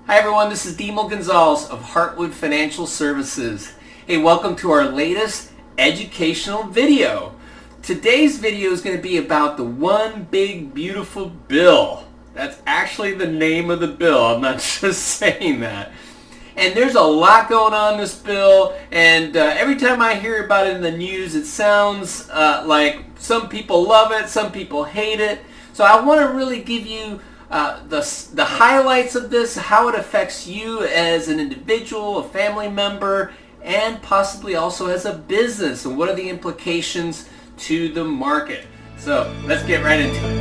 Hi everyone, this is Dimel Gonzalez of Heartwood Financial Services. Hey, welcome to our latest educational video. Today's video is going to be about the One Big Beautiful Bill. That's actually the name of the bill. I'm not just saying that. And there's a lot going on in this bill, and every time I hear about it in the news, it sounds like some people love it, some people hate it. So I want to really give you the highlights of this, how it affects you as an individual, a family member, and possibly also as a business, and what are the implications to the market. So let's get right into it.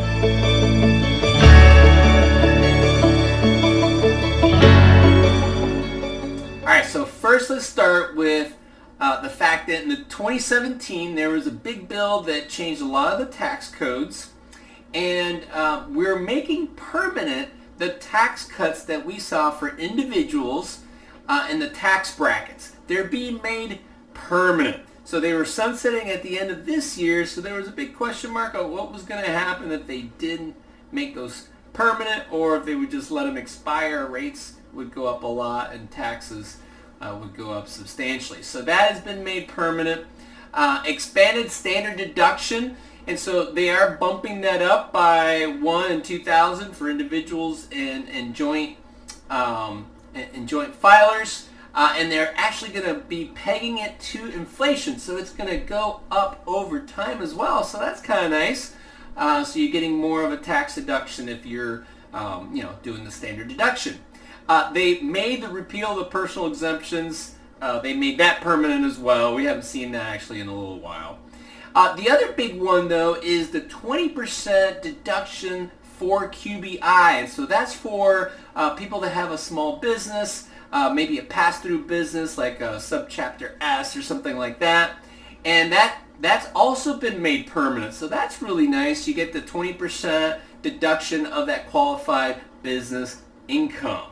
Alright, so first let's start with the fact that in the 2017 there was a big bill that changed a lot of the tax codes, and we're making permanent the tax cuts that we saw for individuals in the tax brackets. They're being made permanent. So they were sunsetting at the end of this year, so there was a big question mark on what was going to happen if they didn't make those permanent, or if they would just let them expire. Rates would go up a lot and taxes would go up substantially. So that has been made permanent. Expanded standard deduction, and so they are bumping that up by $1,000 and $2,000 for individuals and joint filers, and they're actually going to be pegging it to inflation, so it's going to go up over time as well. So that's kind of nice. So you're getting more of a tax deduction if you're doing the standard deduction. They made the repeal of the personal exemptions. They made that permanent as well. We haven't seen that actually in a little while. The other big one, though, is the 20% deduction for QBI. And so that's for people that have a small business, maybe a pass-through business like a Subchapter S or something like that. And that's also been made permanent. So that's really nice. You get the 20% deduction of that qualified business income.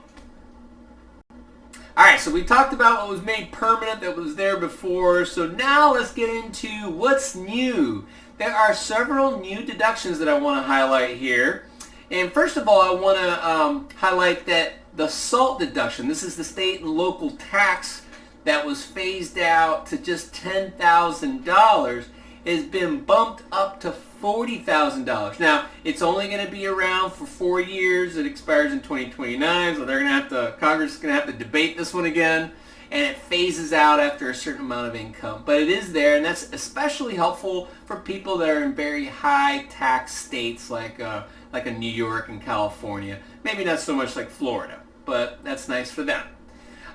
Alright, so we talked about what was made permanent that was there before, so now let's get into what's new. There are several new deductions that I want to highlight here. And first of all, I want to highlight that the SALT deduction, this is the state and local tax that was phased out to just $10,000, has been bumped up to $40,000. Now, it's only going to be around for 4 years. It expires in 2029, so Congress is going to have to debate this one again, and it phases out after a certain amount of income. But it is there, and that's especially helpful for people that are in very high tax states like a New York and California. Maybe not so much like Florida, but that's nice for them.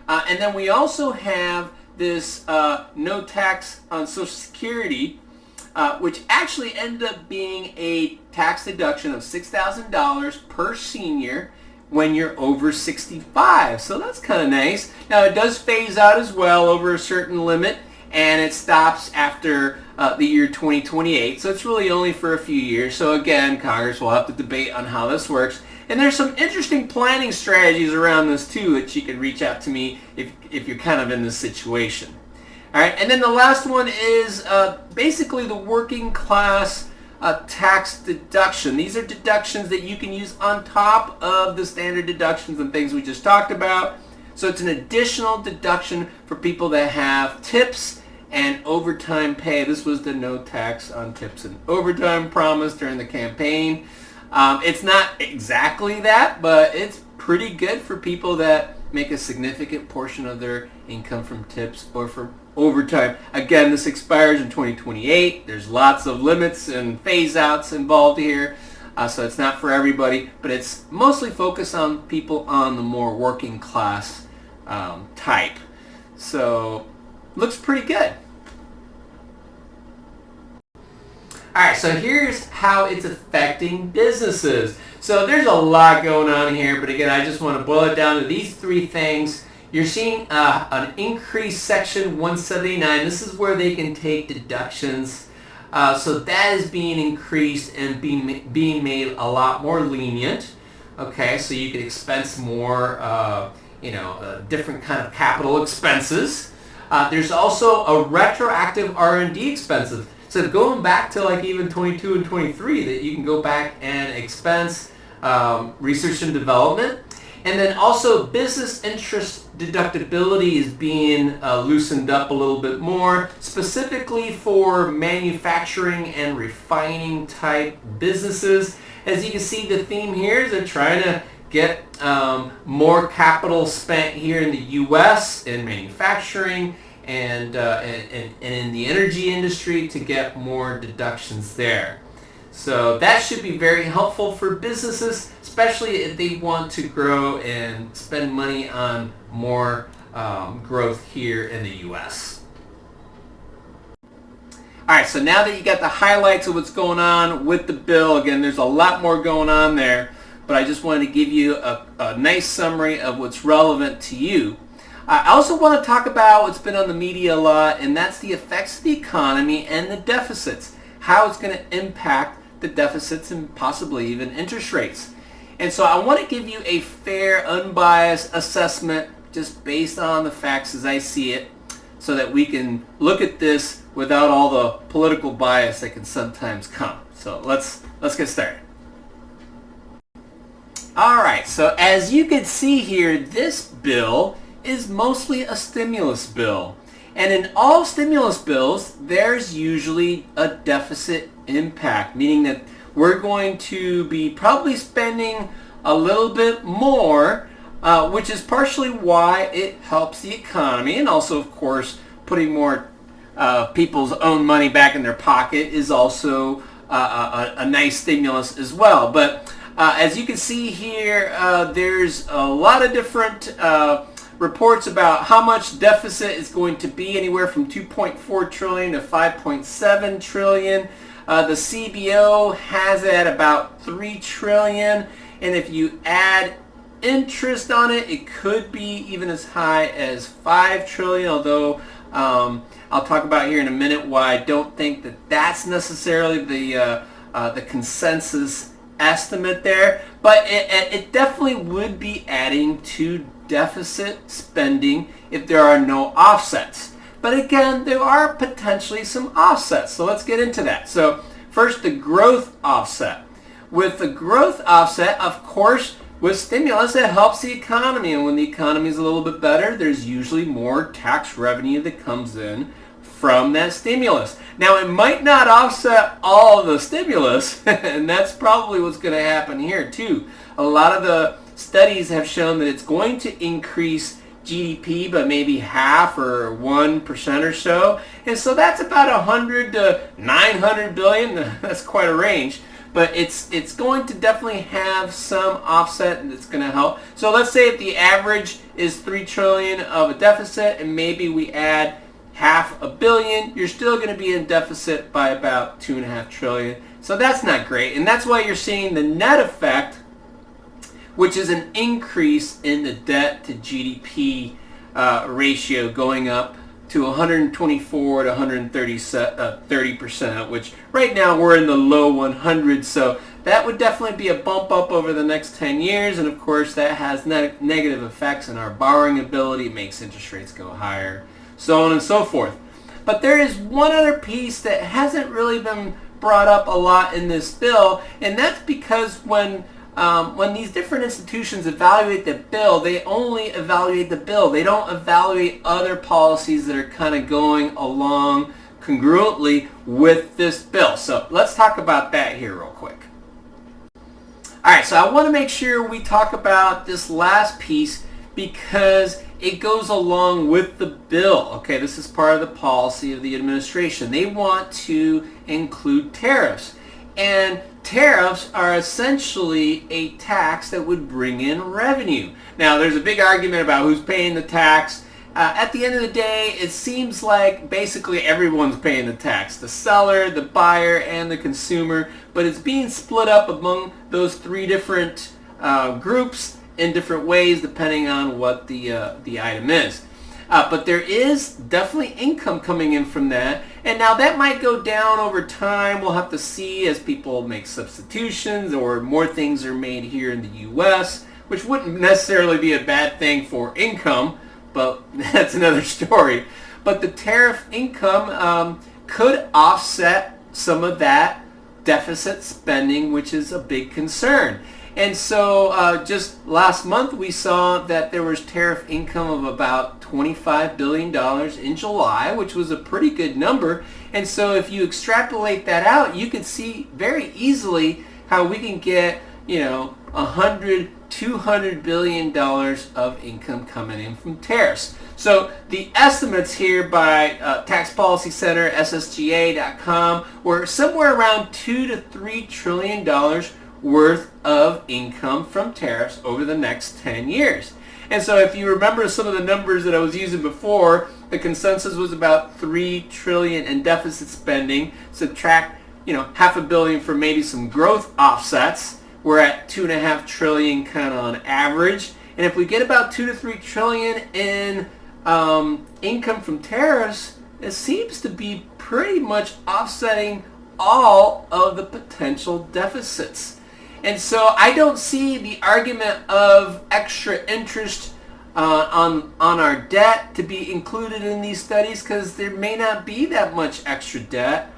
And then we also have this no tax on Social Security, which actually ended up being a tax deduction of $6,000 per senior when you're over 65. So that's kind of nice. Now it does phase out as well over a certain limit, and it stops after the year 2028. So it's really only for a few years. So again, Congress will have to debate on how this works. And there's some interesting planning strategies around this too that you can reach out to me if you're kind of in this situation. All right, and then the last one is basically the working class tax deduction. These are deductions that you can use on top of the standard deductions and things we just talked about. So it's an additional deduction for people that have tips and overtime pay. This was the no tax on tips and overtime promise during the campaign. It's not exactly that, but it's pretty good for people that make a significant portion of their income from tips or from overtime. Again, this expires in 2028. There's lots of limits and phase outs involved here, so it's not for everybody, but it's mostly focused on people on the more working class type. So looks pretty good. Alright, so here's how it's affecting businesses. So there's a lot going on here, but again, I just want to boil it down to these three things. You're seeing an increased Section 179. This is where they can take deductions. So that is being increased and being made a lot more lenient. Okay, so you can expense more, different kind of capital expenses. There's also a retroactive R&D expenses. So going back to like even 22 and 23, that you can go back and expense research and development. And then also business interest deductibility is being loosened up a little bit more, specifically for manufacturing and refining type businesses. As you can see, the theme here is they're trying to get more capital spent here in the U.S. in manufacturing and in the energy industry to get more deductions there. So that should be very helpful for businesses, especially if they want to grow and spend money on more growth here in the U.S. All right, so now that you got the highlights of what's going on with the bill, again, there's a lot more going on there, but I just wanted to give you a nice summary of what's relevant to you. I also want to talk about what's been on the media a lot, and that's the effects of the economy and the deficits, how it's going to impact the deficits and possibly even interest rates. And so I want to give you a fair, unbiased assessment just based on the facts as I see it, so that we can look at this without all the political bias that can sometimes come. So let's get started. All right, so as you can see here, this bill is mostly a stimulus bill. And in all stimulus bills, there's usually a deficit impact, meaning that we're going to be probably spending a little bit more, which is partially why it helps the economy, and also, of course, putting more people's own money back in their pocket is also a nice stimulus as well. But as you can see here, there's a lot of different reports about how much deficit is going to be, anywhere from 2.4 trillion to 5.7 trillion. The CBO has it at about 3 trillion, and if you add interest on it, it could be even as high as 5 trillion, although I'll talk about here in a minute why I don't think that that's necessarily the consensus estimate there, but it definitely would be adding to deficit spending if there are no offsets. But again, there are potentially some offsets, so let's get into that. So first, the growth offset. With the growth offset, of course, with stimulus, it helps the economy, and when the economy is a little bit better, there's usually more tax revenue that comes in from that stimulus. Now, it might not offset all of the stimulus, and that's probably what's going to happen here too. A lot of the studies have shown that it's going to increase GDP by maybe half or 1% or so, and so that's about 100 to 900 billion. That's quite a range, but it's going to definitely have some offset, and it's going to help. So let's say if the average is 3 trillion of a deficit, and maybe we add $500 million, you're still going to be in deficit by about 2.5 trillion. So that's not great, and that's why you're seeing the net effect, which is an increase in the debt to GDP ratio going up to 124 to 130%, which right now we're in the low 100s. So that would definitely be a bump up over the next 10 years. And of course, that has negative effects on our borrowing ability. It makes interest rates go higher, so on and so forth. But there is one other piece that hasn't really been brought up a lot in this bill, and that's because when these different institutions evaluate the bill, they only evaluate the bill. They don't evaluate other policies that are kind of going along congruently with this bill. So let's talk about that here real quick. All right, so I want to make sure we talk about this last piece because it goes along with the bill. Okay, this is part of the policy of the administration. They want to include tariffs. And tariffs are essentially a tax that would bring in revenue. Now, there's a big argument about who's paying the tax. At the end of the day, it seems like basically everyone's paying the tax. The seller, the buyer, and the consumer. But it's being split up among those three different groups in different ways depending on what the item is. But there is definitely income coming in from that. And now that might go down over time. We'll have to see as people make substitutions or more things are made here in the U.S., which wouldn't necessarily be a bad thing for income, but that's another story. But the tariff income could offset some of that deficit spending, which is a big concern. And so just last month we saw that there was tariff income of about $25 billion in July, which was a pretty good number. And so if you extrapolate that out, you can see very easily how we can get, you know, $200 billion of income coming in from tariffs. So the estimates here by Tax Policy Center, SSGA.com, were somewhere around $2 to $3 trillion worth of income from tariffs over the next 10 years. And so if you remember some of the numbers that I was using before, the consensus was about $3 trillion in deficit spending. Subtract, you know, $500 million for maybe some growth offsets. We're at $2.5 trillion kind of on average. And if we get about $2 to $3 trillion in income from tariffs, it seems to be pretty much offsetting all of the potential deficits. And so I don't see the argument of extra interest on our debt to be included in these studies, because there may not be that much extra debt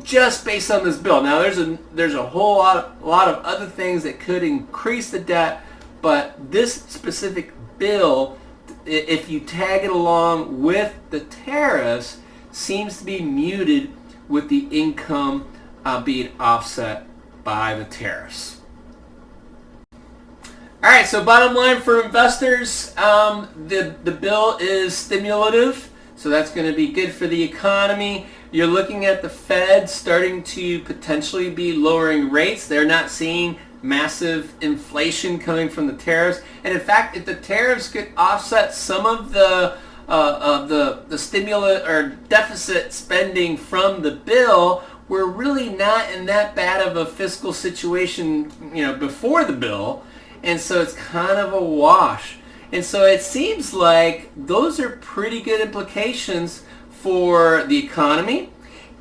just based on this bill. Now there's a whole lot of other things that could increase the debt, but this specific bill, if you tag it along with the tariffs, seems to be muted with the income being offset by the tariffs. All right, so bottom line for investors, the bill is stimulative, so that's going to be good for the economy. You're looking at the Fed starting to potentially be lowering rates. They're not seeing massive inflation coming from the tariffs, and in fact, if the tariffs could offset some of the stimulus or deficit spending from the bill, we're really not in that bad of a fiscal situation, you know, before the bill, and so it's kind of a wash. And so it seems like those are pretty good implications for the economy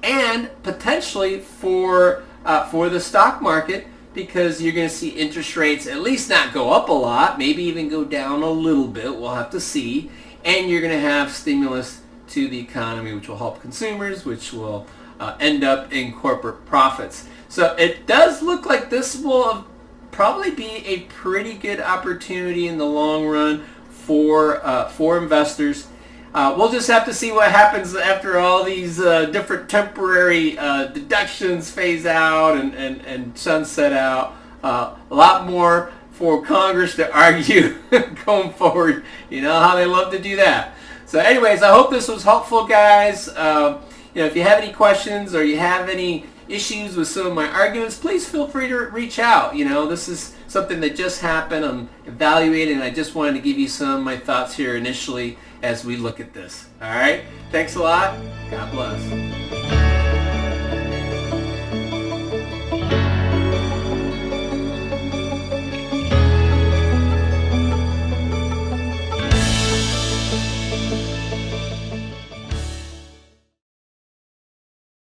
and potentially for the stock market, because you're going to see interest rates at least not go up a lot, maybe even go down a little bit. We'll have to see. And you're going to have stimulus to the economy, which will help consumers, which will end up in corporate profits. So it does look like this will probably be a pretty good opportunity in the long run for investors. We'll just have to see what happens after all these different temporary deductions phase out and sunset out. A lot more for Congress to argue going forward. You know how they love to do that. So anyways, I hope this was helpful, guys. You know, if you have any questions or you have any issues with some of my arguments, please feel free to reach out. You know, this is something that just happened. I'm evaluating, and I just wanted to give you some of my thoughts here initially as we look at this. All right? Thanks a lot. God bless.